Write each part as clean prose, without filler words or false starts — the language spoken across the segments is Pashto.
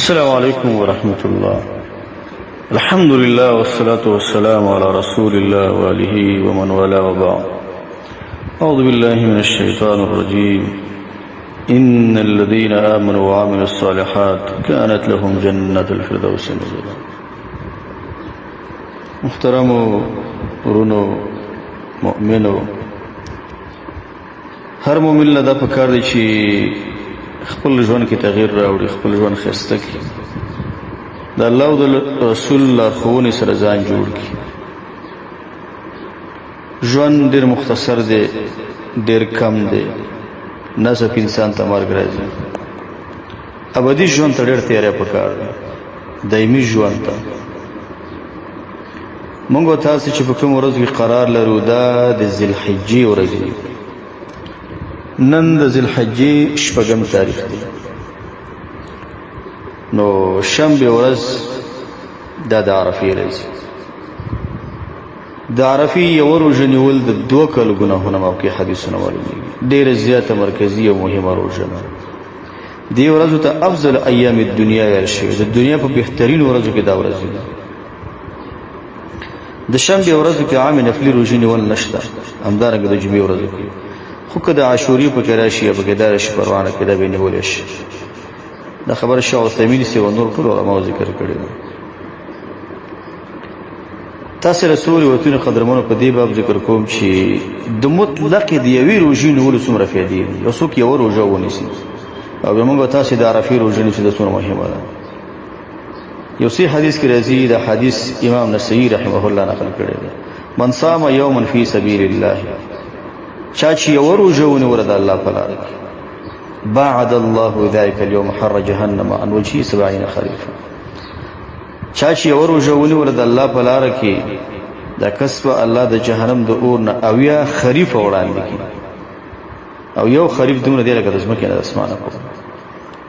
السلام عليكم ورحمة الله. الحمد لله والصلاة والسلام على رسول الله وآله ومن والاه وبعد. أعوذ بالله من الشيطان الرجيم. إن الذين آمنوا وعملوا الصالحات كانت لهم جنة الفردوس نزلا. محترم ورونو مؤمنو، هر مؤمن له دا پکار دی چې خپل ژوند کې تغییر راوړي، خپل ژوند ښایسته کړي، د الله او د رسول لارښوونې سره ځان جوړ کړي. ژوند ډېر مختصر دی، ډېر کم دی، ناڅاپي انسان ته مرګ راځي. ابدي ژوند ته ډېر تیاری پکار دی، دایمي ژوند ته. موږ تاسو چې په کوم ورځ کې قرار لرو دا د ذوالحجې ورځ دی. نن د ذوالحجې شپږم تاریخ دی، نو شنبه ورځ دا د عرفې ورځ. د عرفې یوه روژه نیول د 2 کالو ګناهونه موقع حدیثونه معلومیږي. ډېره زیاته مرکزي او مهمه روژه ده. دې ورځو ته افضل ایام الدنیا ویل شوي. د دنیا په بهترینو ورځو کې دا ورځ ده. د شنبه ورځو کې عام نفلي روژې نیول نشته، همدارنګه د جمعې ورځو کې. خو که د عاشورې پکې راشي یا پکې دا راشي پروانه کې دا به نیولی شي. دا خبره شیخ عثیمین صاحب او نور ټول علماو ذکر کړې ده. تاسو رسول وتونه قدرمنو په دې باب ذکر کوم چې د مطلق د یوې روژې نیولو څومره فایدې دي. یو څوک یوه روژه ونیسي او بیا موږ تاسو د عرفې روژه نیسو دا څومره مهمه ده. یو صحیح حدیث کې راځي، دا حدیث امام نسائی رحمه الله نقل کړی دی: من صام یوما فی سبیل الله، چا چې یوه روژه ونیوله د الله په لاره کې، باعد الله ذلک اليوم حر جهنم عن وجهه 70 خریفا. چا چې یوه روژه ونیوله د الله په لاره کې، دا کس به الله د جهنم د اور نه 80 خریفه وړاندې کړي. او یو خریف دومره دی لکه د ځمکې نه د اسمانه پورې.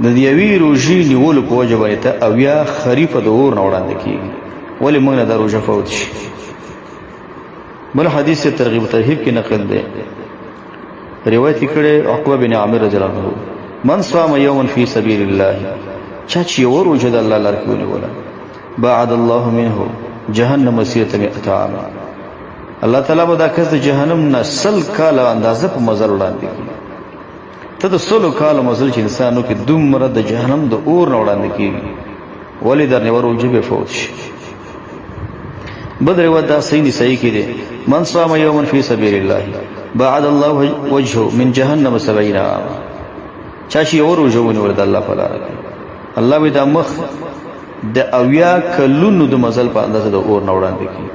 د یوې روژې نیولو په وجه باندې ته 80 خریفه د اور نه وړاندې کېږي. ولې موږ نه دا روژه فوت شي؟ بل حدیث ترغیب ترهیب کې نقل دی، روایت کړي عقبه بن عامر رضی الله عنه: من صام یوما فی سبیل الله، چا چې یوه روژه د الله لاره کې ونیوله، باعد الله منه جهنم مسیرة 100 عام. الله تعالی به دا کس د جهنم نه 100 کاله اندازه په مزل وړاندې کړي. ته د 100 کاله مزل چې انسانو کې دومره د جهنم د اور نه وړاندې کېږي، ولې در نه روژه به فوت شي؟ بل روایت دا صحیح نسائی کې دی: من صام یوما فی سبیل الله باعد الله وجهه من جهنم 70 عام. چا چې یوه روژه ونیوله د الله په لاره کې، الله به دا مخ د 80 کلونو د مزل په اندازه د اور نه وړاندې کړي.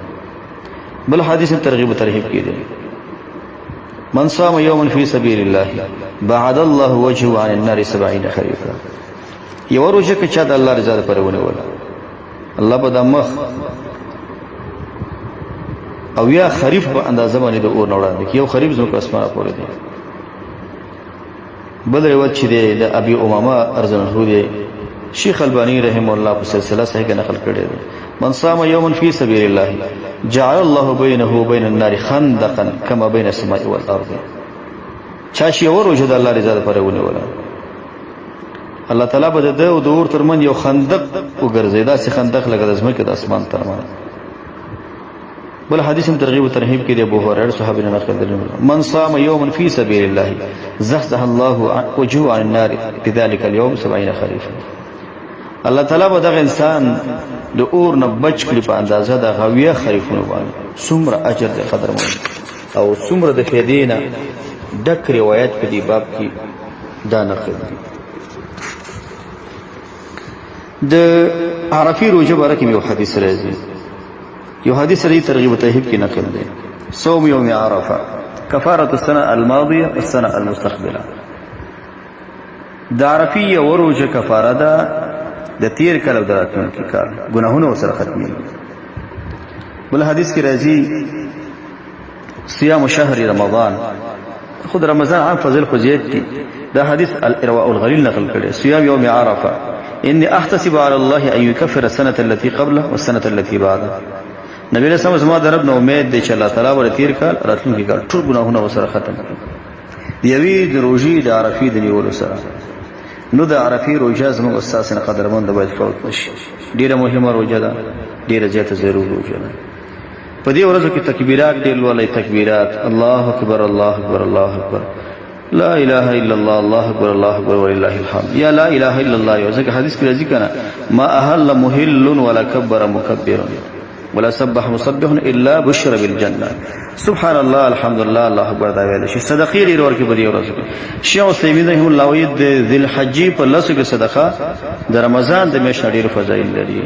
بل حدیث ترغیب ترهیب کې دی: من صام یوما فی سبیل الله بعد الله وجهه عن النار 70 خریفا. یوه روژه که چا د الله رضا لپاره ونیوله، الله به دا مخ 80 خریف په اندازه باندې د اور نه وړاندې کړي. یو خریف ځمکه اسمانه پورې دی. بل روایت چې دی د ابي امامه رضی الله عنه دی، شیخ البانی رحمه الله په سلسله صحیح کې نقل کړی دی: من صام یوما فی سبیل الله جعل الله بینه وبین النار خندقا کما بین السماء والارض. چا چې یوه روژه د الله رضا لپاره ونیوله، الله تعالی به د ده او د اور ترمنځ یو خندق وګرځوي، داسې خندق لکه د ځمکې د اسمان ترمنځ. بل حدیث ترغیب و ترهیب کې دی، ابو هريره صحابي نه نقل دی: من صام یوما فی سبیل الله زحزح الله وجهه عن النار بذلك اليوم 70 خریفا. الله تعالی به دغه انسان د اور نه بچ کړي په اندازه د 80 خریفونو باندې. څومره اجر دی قدرمن او څومره د فایدې نه ډک روایت په دې باب کې دا نقل دی. د عرفې روژه باره کې یو حدیث راځي، یو حدیث راځي ترغیب ترهیب کې نقل دی: صوم یوم عرفه کفاره السنه الماضيه والسنه المستقبله. د عرفې یوه روژه کفاره ده د تیر کال او د راتلونکي کال ګناهونه ورسره ختمېږي. بل حدیث کې راځي: صيام شهر رمضان. خود رمضان عام فضل خو زیات دي. دا حدیث الارواء الغلیل نقل کړی: صيام يوم عرفه اني احتسب على الله ان يكفر السنه التي قبله والسنه التي بعده. نبی رسول الله زما د رب نه امید دی چې الله تعالی ور تیر کال راتلونکي کال ټول ګناهونه ورسره ختم کړي. د یوې د روژې د عرفې د نیولو سره نو د عرفې روژه زموږ استاد نه قدرمند باید فوت نشي. ډیره مهمه روژه ده، ډیره زیاته ضرور روژه ده. په دې ورځو کې تکبیرات ډیر ولای، تکبیرات الله اکبر الله اکبر الله اکبر، لا اله الا الله الله اکبر الله اکبر ولله الحمد، یا لا اله الا الله. یو ځکه حدیث کې راځي کنه ما اهل محل ولا کبر مکبر ولا سبح مسبح الا بشر بالجنه. سبحان الله الحمد لله الله اکبر دا ویل شي. صدقې ډیر ورکې په دې ورځو کې. شیخ عثیمین رحمه الله وایي د ذی الحجې په لسو کې صدقه د رمضان د میاشتې ډیر فضایل لري.